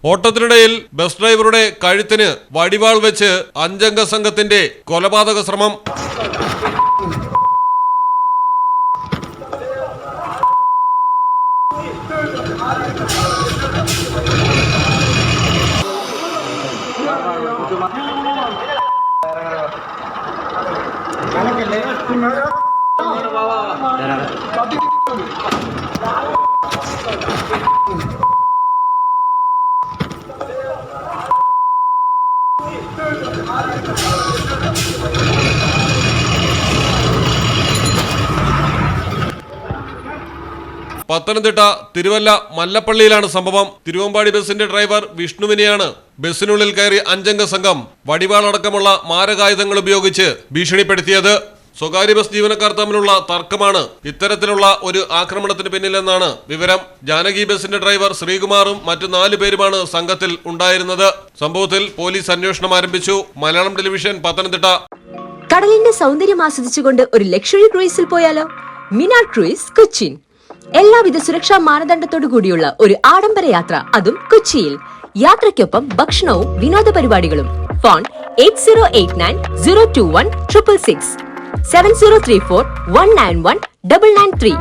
ഓട്ടത്തിനിടയിൽ bus ഡ്രൈവറുടെ കഴുത്തിന് വടിവാൾ വെച്ച് 5 അംഗ സംഘത്തിന്റെ കൊലപാതക ശ്രമം. പത്തനംതിട്ട തിരുവല്ല മല്ലപ്പള്ളിയിലാണ് സംഭവം. തിരുവമ്പാടി ബസിന്റെ ഡ്രൈവർ വിഷ്ണുവിനെയാണ് ബസിനുള്ളിൽ കയറി 5 അംഗ സംഘം വടിവാളടക്കമുള്ള മാരകായുധങ്ങൾ ഉപയോഗിച്ച് ഭീഷണിപ്പെടുത്തിയത്. സ്വകാര്യ ബസ് ജീവനക്കാർ തമ്മിലുള്ള തർക്കമാണ് ഇത്തരത്തിലുള്ള ഒരു ആക്രമണത്തിന് പിന്നിലെന്നാണ് വിവരം. ജാനകി ബസിന്റെ ഡ്രൈവർ ശ്രീകുമാറും മറ്റു 4 പേരുമാണ് സംഘത്തിൽ ഉണ്ടായിരുന്നത്. സംഭവത്തിൽ പോലീസ് അന്വേഷണം ആരംഭിച്ചു. മലയാളം ടെലിവിഷൻ, പത്തനംതിട്ട. കടലിന്റെ സൗന്ദര്യം ആസ്വദിച്ചുകൊണ്ട് ഒരു ലക്ഷറി ക്രൂയിസിൽ പോയാലോ? മിനാർ ക്രൂയിസ്, കൊച്ചിൻ. എല്ലാവിധ സുരക്ഷാ മാനദണ്ഡത്തോടു കൂടിയുള്ള ഒരു ആഡംബര യാത്ര, അതും കൊച്ചിയിൽ. യാത്രയ്ക്കൊപ്പം ഭക്ഷണവും വിനോദ പരിപാടികളും. ഫോൺ 8089 021 666 7034 191 993.